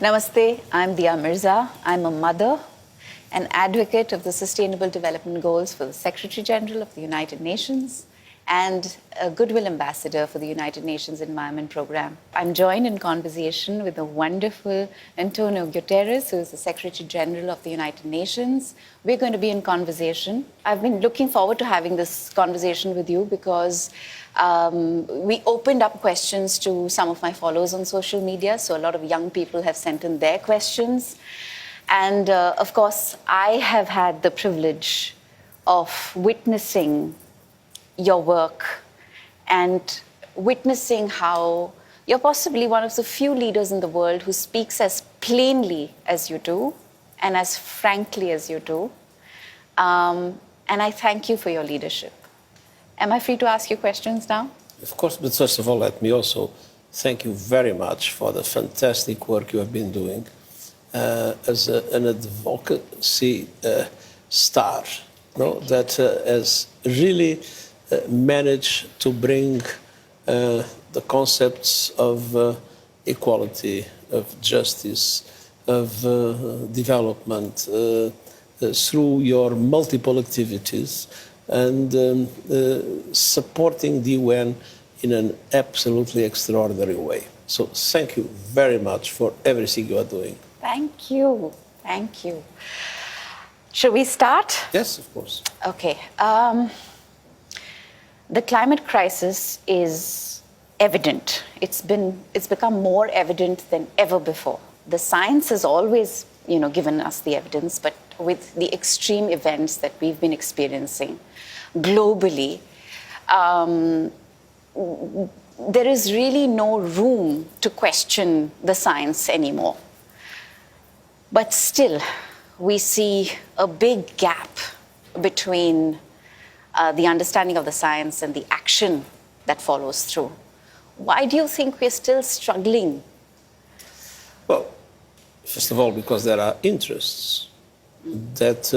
Namaste, I'm Mirza. I'm a mother, an advocate of the Sustainable Development Goals for the Secretary General of the United Nations, and a Goodwill Ambassador for the United Nations Environment Programme. I'm joined in conversation with the wonderful Antonio Guterres, who is the Secretary General of the United Nations. We're going to be in conversation. I've been looking forward to having this conversation with you because we opened up questions to some of my followers on social media, so a lot of young people have sent in their questions. And of course, I have had the privilege of witnessing your work and witnessing how you're possibly one of the few leaders in the world who speaks as plainly as you do and as frankly as you do. And I thank you for your leadership. Am I free to ask you questions now? Of course, but first of all, let me also thank you very much for the fantastic work you have been doing as an advocacy star, that has really managed to bring the concepts of equality, of justice, of development through your multiple activities and supporting the UN in an absolutely extraordinary way. So thank you very much for everything you are doing. Thank you. Thank you. Should we start? Yes, of course. Okay. The climate crisis is evident. It's become more evident than ever before. The science has always, given us the evidence, but with the extreme events that we've been experiencing globally, there is really no room to question the science anymore. But still, we see a big gap between the understanding of the science and the action that follows through. Why do you think we're still struggling? Well, first of all, because there are interests that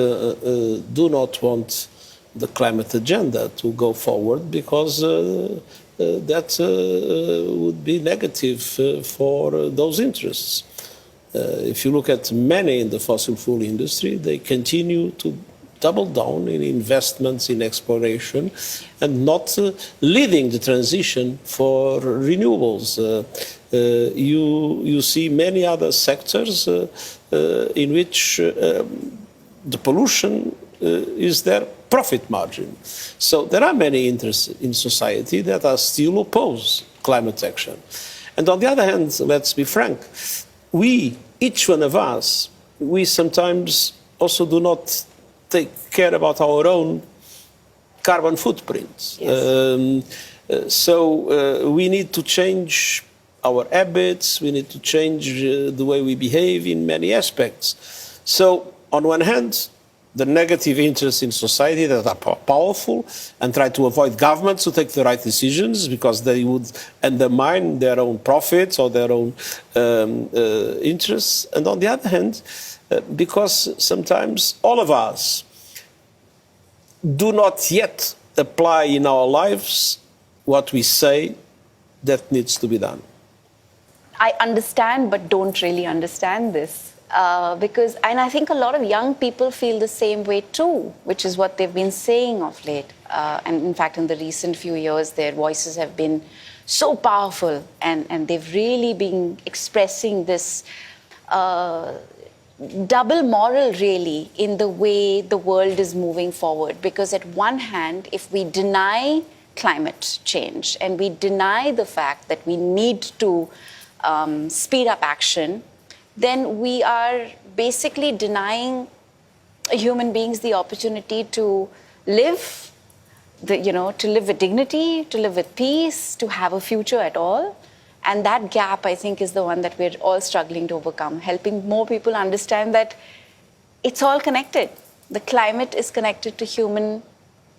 do not want the climate agenda to go forward because that would be negative for those interests. If you look at many in the fossil fuel industry, they continue to double down in investments in exploration and not leading the transition for renewables. You see many other sectors in which the pollution is their profit margin. So there are many interests in society that are still oppose climate action. And on the other hand, let's be frank, each one of us, we sometimes also do not take care about our own carbon footprints. Yes. So we need to change our habits, we need to change the way we behave in many aspects. So on one hand, the negative interests in society that are powerful and try to avoid governments to take the right decisions because they would undermine their own profits or their own interests. And on the other hand, because sometimes all of us do not yet apply in our lives what we say that needs to be done. I understand, but don't really understand this. And I think a lot of young people feel the same way too, which is what they've been saying of late. And in fact, in the recent few years, their voices have been so powerful and they've really been expressing this double moral, really, in the way the world is moving forward. Because at one hand, if we deny climate change and we deny the fact that we need to speed up action, then we are basically denying human beings the opportunity to live, to live with dignity, to live with peace, to have a future at all. And that gap, I think, is the one that we're all struggling to overcome, helping more people understand that it's all connected. The climate is connected to human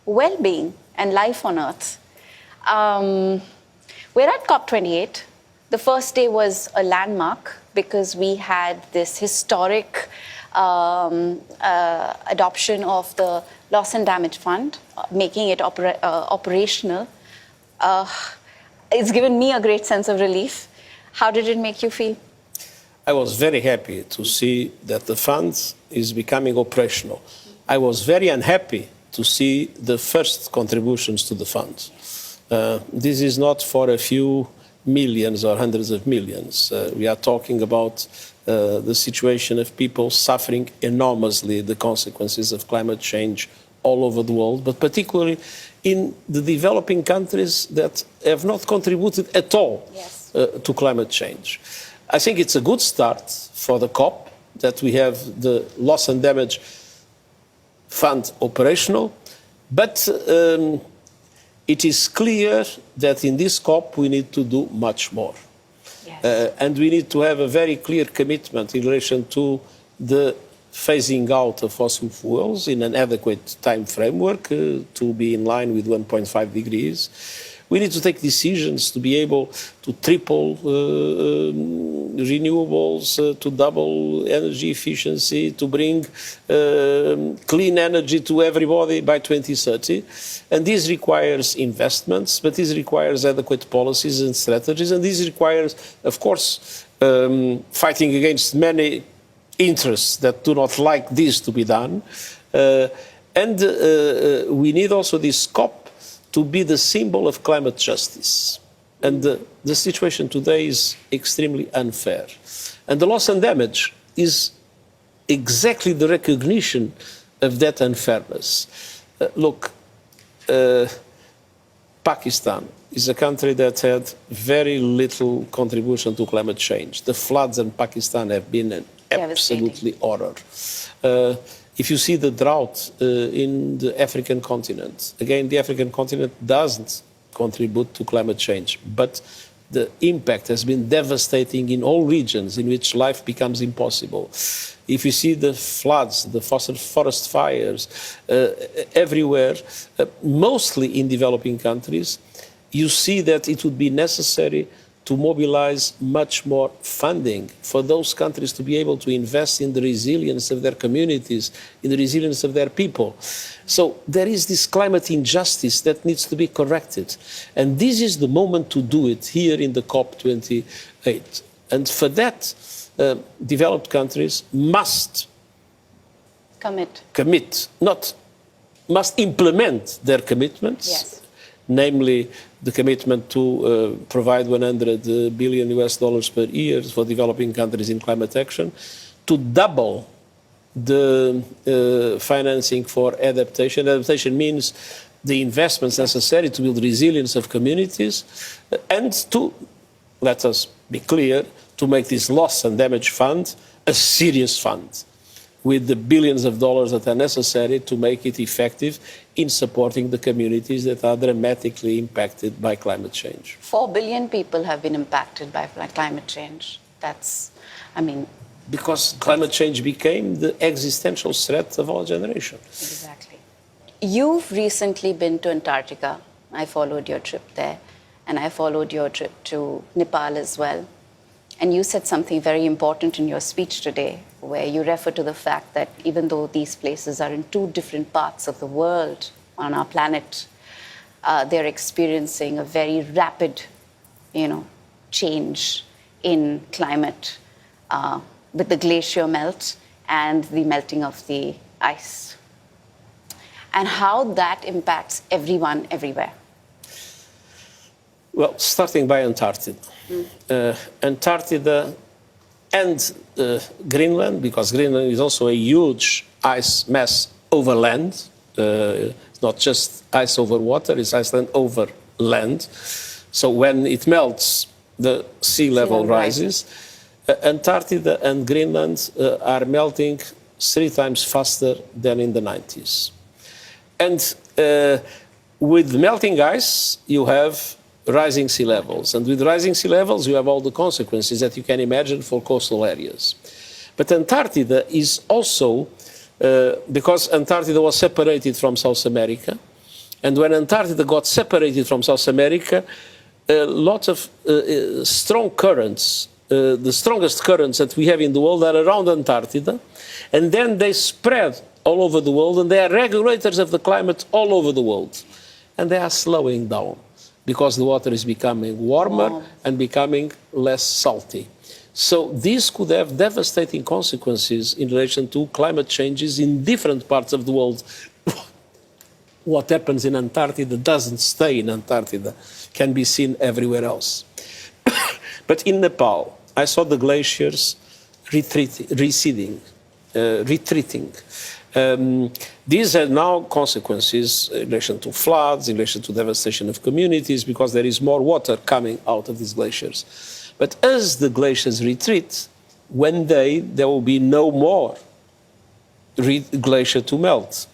well-being and life on Earth. We're at COP28. The first day was a landmark because we had this historic adoption of the Loss and Damage Fund, making it operational. It's given me a great sense of relief. How did it make you feel? I was very happy to see that the fund is becoming operational. I was very unhappy to see the first contributions to the fund. This is not for a few millions or hundreds of millions. We are talking about the situation of people suffering enormously the consequences of climate change all over the world, but particularly in the developing countries that have not contributed at all to climate change. I think it's a good start for the COP that we have the loss and damage fund operational, but it is clear that in this COP we need to do much more. Yes. And we need to have a very clear commitment in relation to the phasing out of fossil fuels in an adequate time framework to be in line with 1.5 degrees. We need to take decisions to be able to triple renewables, to double energy efficiency, to bring clean energy to everybody by 2030. And this requires investments, but this requires adequate policies and strategies. And this requires, of course, fighting against many interests that do not like this to be done. We need also this COP to be the symbol of climate justice. And the situation today is extremely unfair. And the loss and damage is exactly the recognition of that unfairness. Look, Pakistan is a country that had very little contribution to climate change. The floods in Pakistan have been an absolutely horror. If you see the drought in the African continent, again, the African continent doesn't contribute to climate change, but the impact has been devastating in all regions in which life becomes impossible. If you see the floods, the forest fires everywhere, mostly in developing countries, you see that it would be necessary to mobilize much more funding for those countries to be able to invest in the resilience of their communities, in the resilience of their people. So there is this climate injustice that needs to be corrected. And this is the moment to do it here in the COP28. And for that, developed countries must must implement their commitments. Yes. Namely, the commitment to provide $100 billion per year for developing countries in climate action, to double the financing for adaptation. Adaptation means the investments necessary to build resilience of communities, and to, let us be clear, to make this loss and damage fund a serious fund, with the billions of dollars that are necessary to make it effective in supporting the communities that are dramatically impacted by climate change. 4 billion people have been impacted by climate change. That's, because climate change became the existential threat of our generation. Exactly. You've recently been to Antarctica. I followed your trip there, and I followed your trip to Nepal as well. And you said something very important in your speech today, where you refer to the fact that even though these places are in two different parts of the world on our planet, they're experiencing a very rapid, change in climate with the glacier melt and the melting of the ice, and how that impacts everyone everywhere. Well, starting by Antarctica. Antarctica and Greenland, because Greenland is also a huge ice mass over land. It's not just ice over water, it's Iceland over land. So when it melts, the sea level rises. Antarctica and Greenland are melting 3 times faster than in the 90s. And with melting ice, you have rising sea levels. And with rising sea levels, you have all the consequences that you can imagine for coastal areas. But Antarctica is also, because Antarctica was separated from South America, and when Antarctica got separated from South America, a lot of strong currents, the strongest currents that we have in the world are around Antarctica, and then they spread all over the world, and they are regulators of the climate all over the world. And they are slowing down, because the water is becoming warmer and becoming less salty. So this could have devastating consequences in relation to climate changes in different parts of the world. What happens in Antarctica doesn't stay in Antarctica, can be seen everywhere else. But in Nepal, I saw the glaciers retreating. These are now consequences in relation to floods, in relation to devastation of communities, because there is more water coming out of these glaciers. But as the glaciers retreat, one day there will be no more glacier to melt.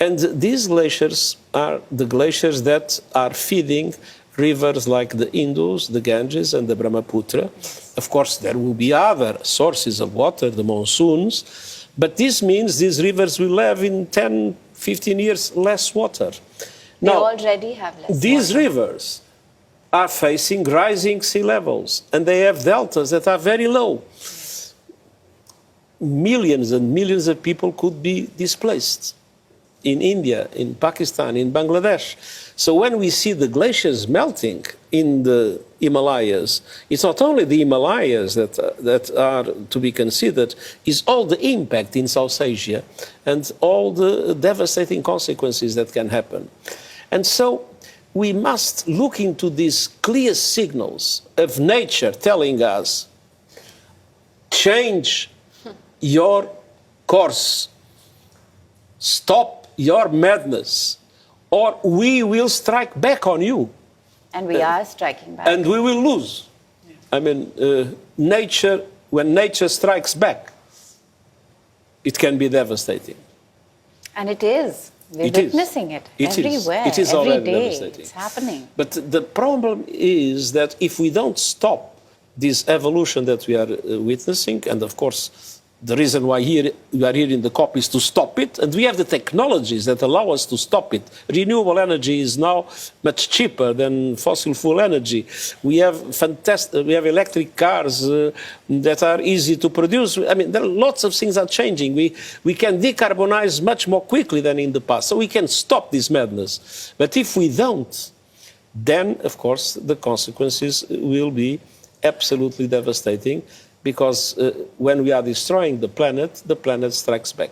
And these glaciers are the glaciers that are feeding rivers like the Indus, the Ganges, and the Brahmaputra. Of course, there will be other sources of water, the monsoons, but this means these rivers will have in 10, 15 years less water. They already have less these water. Rivers are facing rising sea levels, and they have deltas that are very low. Millions and millions of people could be displaced in India, in Pakistan, in Bangladesh. So when we see the glaciers melting in the Himalayas, it's not only the Himalayas that are to be considered, it's all the impact in South Asia and all the devastating consequences that can happen. And so we must look into these clear signals of nature telling us, change your course, stop your madness, or we will strike back on you. And we are striking back. And we will lose. Yeah. I mean, nature, when nature strikes back, it can be devastating. And it is. We're witnessing it everywhere. It is every already day. devastating. It's happening. But the problem is that if we don't stop this evolution that we are witnessing, and of course, the reason why we are here in the COP is to stop it, and we have the technologies that allow us to stop it. Renewable energy is now much cheaper than fossil fuel energy. We have we have electric cars that are easy to produce. I mean, there are lots of things are changing. We can decarbonize much more quickly than in the past, so we can stop this madness. But if we don't, then, of course, the consequences will be absolutely devastating. Because when we are destroying the planet strikes back.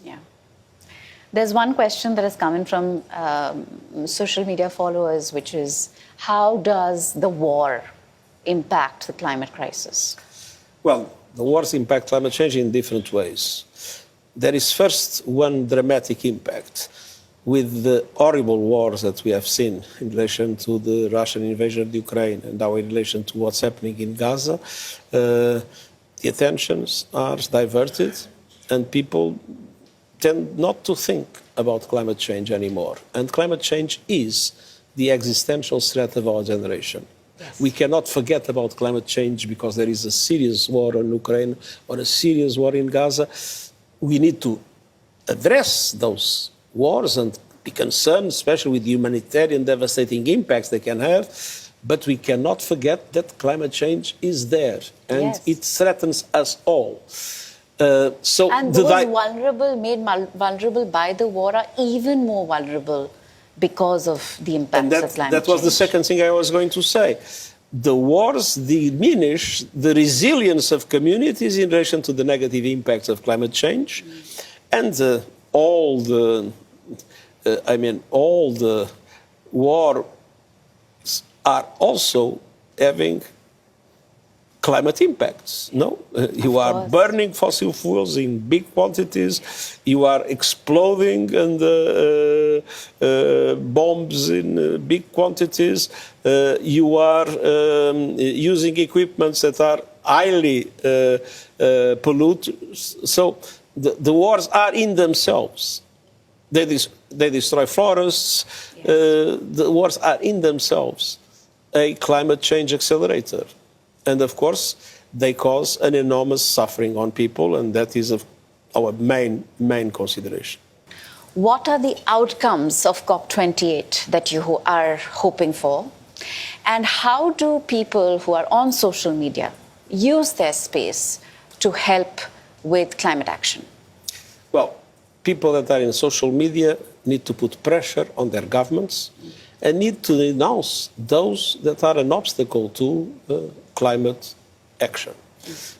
Yeah. There's one question that has come in from social media followers, which is, how does the war impact the climate crisis? Well, the wars impact climate change in different ways. There is first one dramatic impact with the horrible wars that we have seen in relation to the Russian invasion of Ukraine and now in relation to what's happening in Gaza. The attentions are diverted and people tend not to think about climate change anymore. And climate change is the existential threat of our generation. Yes. We cannot forget about climate change because there is a serious war in Ukraine or a serious war in Gaza. We need to address those wars and be concerned, especially with the humanitarian devastating impacts they can have. But we cannot forget that climate change is there and yes, it threatens us all. And those vulnerable, made vulnerable by the war, are even more vulnerable because of the impacts of climate change. That was the second thing I was going to say. The wars diminish the resilience of communities in relation to the negative impacts of climate change, and all the wars are also having climate impacts. No, you are burning fossil fuels in big quantities. You are exploding and bombs in big quantities. You are using equipments that are highly polluted. So the wars are in themselves. They destroy forests. Yes. The wars are in themselves a climate change accelerator. And of course, they cause an enormous suffering on people, and that is our main consideration. What are the outcomes of COP28 that you are hoping for? And how do people who are on social media use their space to help with climate action? Well, people that are in social media need to put pressure on their governments and need to denounce those that are an obstacle to climate action.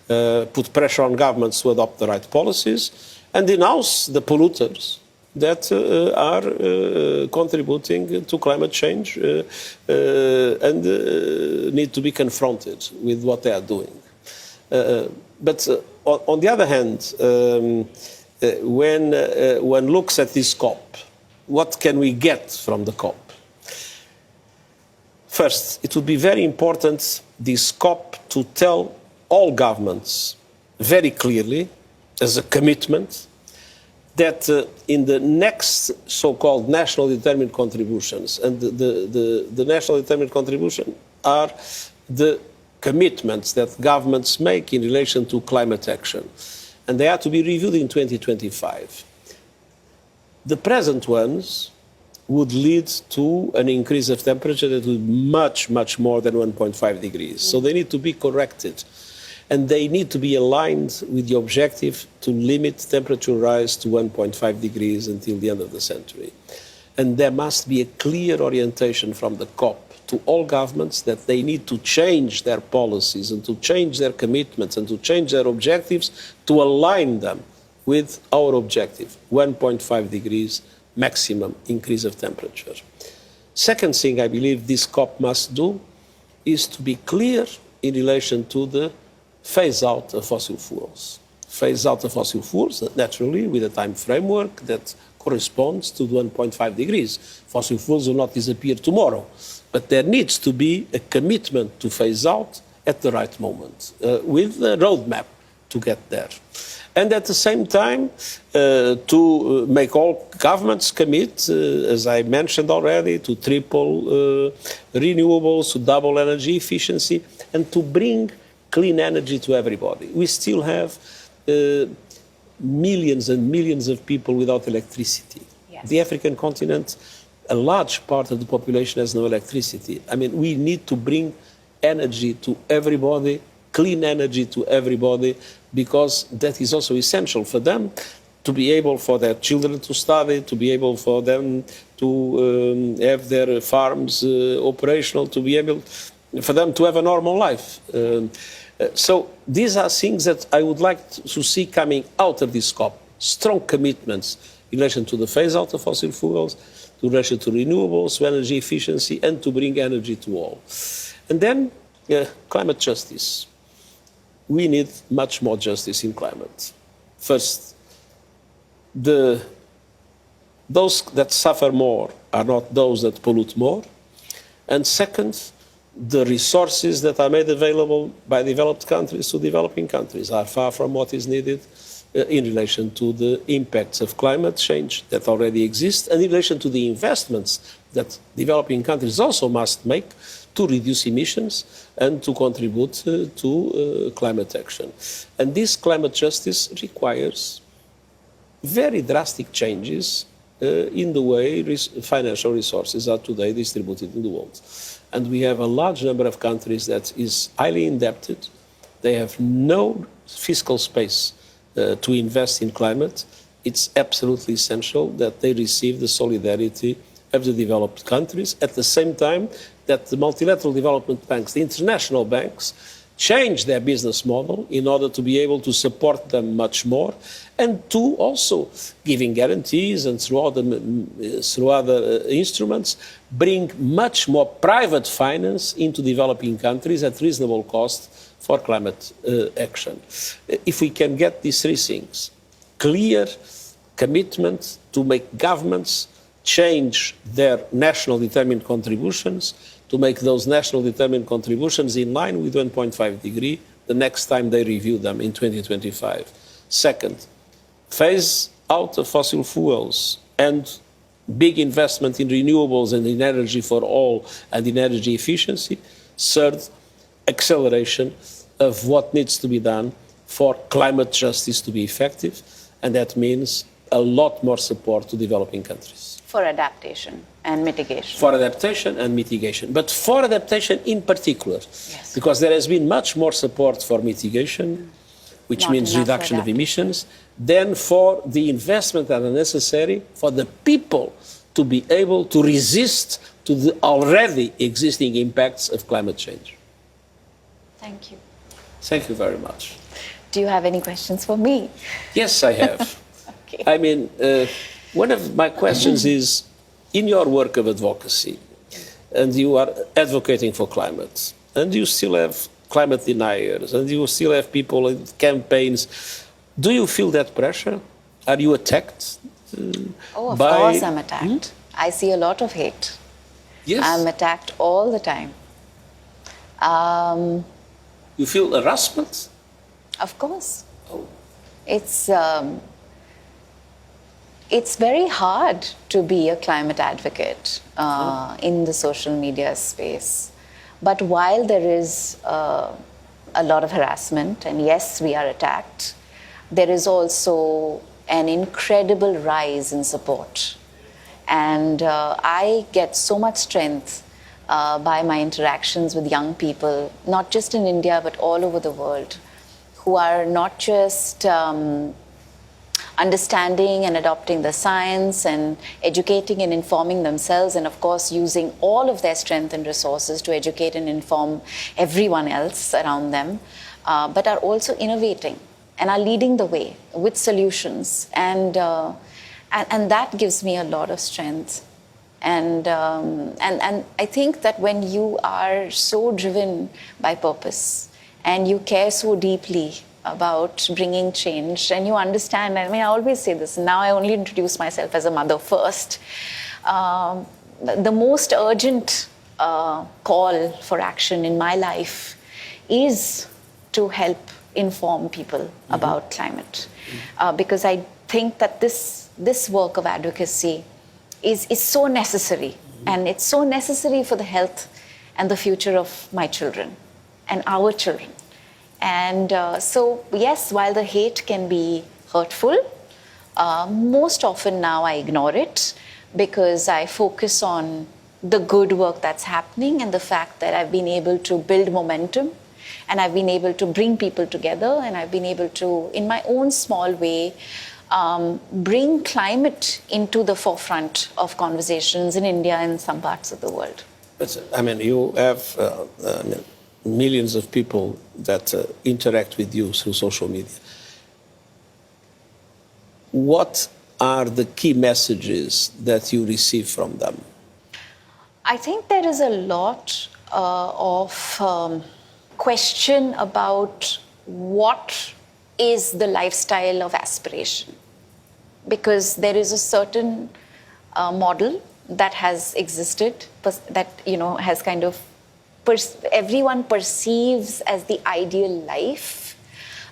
Put pressure on governments to adopt the right policies, and denounce the polluters that are contributing to climate change and need to be confronted with what they are doing. But on the other hand, when one looks at this COP, what can we get from the COP? First, it would be very important, this COP, to tell all governments very clearly, as a commitment, that in the next so-called national determined contributions, and the national determined contribution are the commitments that governments make in relation to climate action, and they are to be reviewed in 2025. The present ones would lead to an increase of temperature that would be much, much more than 1.5 degrees. So they need to be corrected. And they need to be aligned with the objective to limit temperature rise to 1.5 degrees until the end of the century. And there must be a clear orientation from the COP to all governments that they need to change their policies and to change their commitments and to change their objectives to align them with our objective, 1.5 degrees maximum increase of temperature. Second thing I believe this COP must do is to be clear in relation to the phase out of fossil fuels. Phase out of fossil fuels, naturally, with a time framework that corresponds to 1.5 degrees. Fossil fuels will not disappear tomorrow, but there needs to be a commitment to phase out at the right moment, with a roadmap to get there. And at the same time, to make all governments commit, as I mentioned already, to triple renewables, to double energy efficiency, and to bring clean energy to everybody. We still have millions and millions of people without electricity. Yes. The African continent, a large part of the population has no electricity. I mean, we need to bring energy to everybody, clean energy to everybody, because that is also essential for them to be able for their children to study, to be able for them to have their farms operational, to be able for them to have a normal life. So these are things that I would like to see coming out of this COP. Strong commitments in relation to the phase-out of fossil fuels, in relation to renewables, to energy efficiency, and to bring energy to all. And then climate justice. We need much more justice in climate. First, those that suffer more are not those that pollute more. And second, the resources that are made available by developed countries to developing countries are far from what is needed in relation to the impacts of climate change that already exist and in relation to the investments that developing countries also must make to reduce emissions and to contribute to climate action. And this climate justice requires very drastic changes in the way financial resources are today distributed in the world. And we have a large number of countries that is highly indebted. They have no fiscal space to invest in climate. It's absolutely essential that they receive the solidarity of the developed countries, at the same time that the multilateral development banks, the international banks, change their business model in order to be able to support them much more and to also, giving guarantees and through other instruments, bring much more private finance into developing countries at reasonable cost for climate action. If we can get these three things, clear commitment to make governments change their national determined contributions, to make those national determined contributions in line with 1.5 degree the next time they review them in 2025. Second, phase out of fossil fuels and big investment in renewables and in energy for all and in energy efficiency. Third, acceleration of what needs to be done for climate justice to be effective, and that means a lot more support to developing countries. For adaptation and mitigation. For adaptation and mitigation. But for adaptation in particular, yes. Because there has been much more support for mitigation, which not means reduction of emissions, than for the investment that are necessary for the people to be able to resist to the already existing impacts of climate change. Thank you. Thank you very much. Do you have any questions for me? Yes, I have. Okay. I mean, one of my questions is, in your work of advocacy, and you are advocating for climate, and you still have climate deniers, and you still have people in campaigns, do you feel that pressure? Are you attacked? Oh, of by... course I'm attacked. I see a lot of hate. Yes. I'm attacked all the time. You feel harassment? Of course. Oh. It's very hard to be a climate advocate in the social media space. But while there is a lot of harassment, and yes, we are attacked, there is also an incredible rise in support. And I get so much strength by my interactions with young people, not just in India, but all over the world, who are not just understanding and adopting the science and educating and informing themselves, and of course using all of their strength and resources to educate and inform everyone else around them, but are also innovating and are leading the way with solutions. And that gives me a lot of strength. And I think that when you are so driven by purpose and you care so deeply about bringing change, and you understand, I mean, I always say this, now I only introduce myself as a mother first. The most urgent call for action in my life is to help inform people about climate. Because I think that this work of advocacy is so necessary, and it's so necessary for the health and the future of my children and our children. And so, yes, while the hate can be hurtful, most often now I ignore it because I focus on the good work that's happening and the fact that I've been able to build momentum, and I've been able to bring people together, and I've been able to, in my own small way, bring climate into the forefront of conversations in India and some parts of the world. But, I mean, you have millions of people that interact with you through social media. What are the key messages that you receive from them? I think there is a lot of question about what is the lifestyle of aspiration, because there is a certain model that has existed, that has kind of everyone perceives as the ideal life,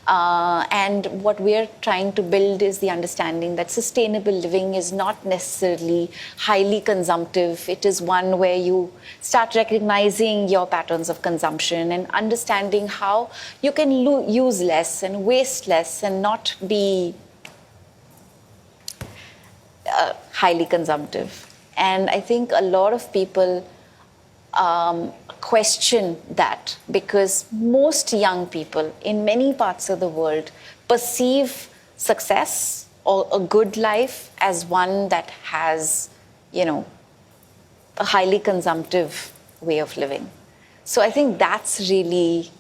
and what we're trying to build is the understanding that sustainable living is not necessarily highly consumptive. It is one where you start recognizing your patterns of consumption and understanding how you can use less and waste less and not be highly consumptive. And I think a lot of people question that, because most young people in many parts of the world perceive success or a good life as one that has, a highly consumptive way of living. So I think that's really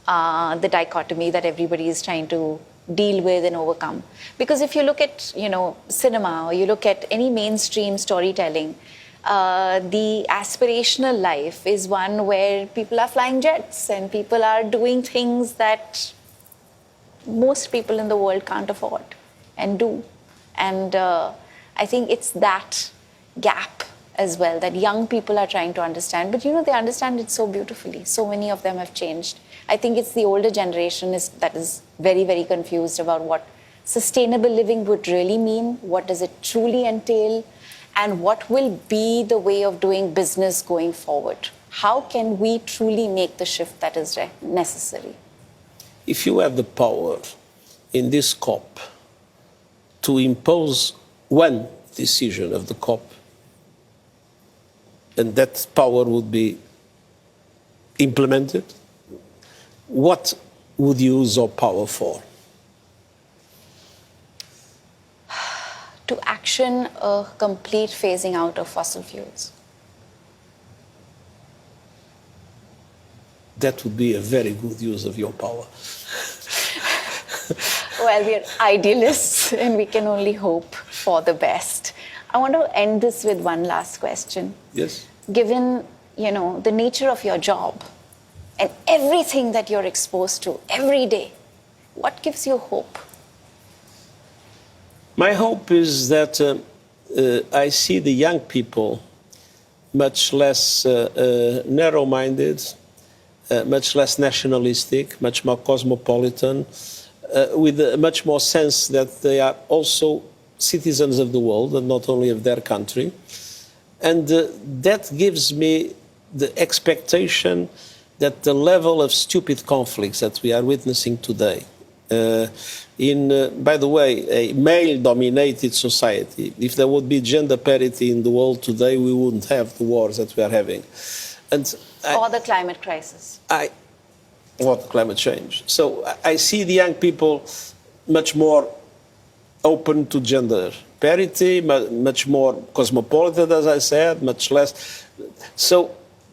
the dichotomy that everybody is trying to deal with and overcome. Because if you look at, cinema, or you look at any mainstream storytelling, the aspirational life is one where people are flying jets and people are doing things that most people in the world can't afford and do. And I think it's that gap as well that young people are trying to understand. But they understand it so beautifully. So many of them have changed. I think it's the older generation that is very, very confused about what sustainable living would really mean, what does it truly entail, and what will be the way of doing business going forward. How can we truly make the shift that is necessary? If you had the power in this COP to impose one decision of the COP, and that power would be implemented, what would you use your power for? To action a complete phasing out of fossil fuels. that would be a very good use of your power. Well, we're idealists and we can only hope for the best. I want to end this with one last question. Yes. Given, the nature of your job and everything that you're exposed to every day, what gives you hope? My hope is that I see the young people much less narrow-minded, much less nationalistic, much more cosmopolitan, with a much more sense that they are also citizens of the world and not only of their country. And that gives me the expectation that the level of stupid conflicts that we are witnessing today, by the way, a male-dominated society, if there would be gender parity in the world today, we wouldn't have the wars that we are having. Or the climate crisis. Or climate change. So I see the young people much more open to gender parity, much more cosmopolitan, as I said, much less. So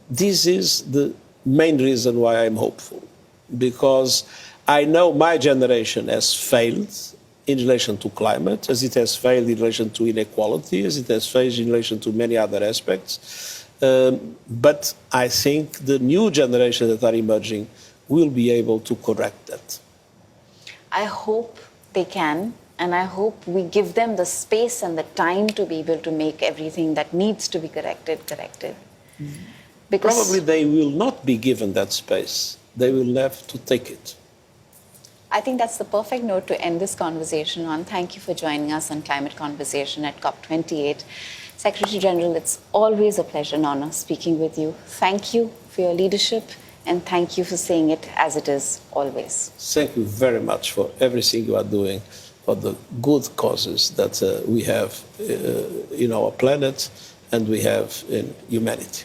this is the main reason why I'm hopeful, because I know my generation has failed in relation to climate, as it has failed in relation to inequality, as it has failed in relation to many other aspects. But I think the new generation that are emerging will be able to correct that. I hope they can, and I hope we give them the space and the time to be able to make everything that needs to be corrected. Because probably they will not be given that space. They will have to take it. I think that's the perfect note to end this conversation on. Thank you for joining us on Climate Conversation at COP28. Secretary General, it's always a pleasure and honor speaking with you. Thank you for your leadership, and thank you for saying it as it is always. Thank you very much for everything you are doing for the good causes that we have in our planet and we have in humanity.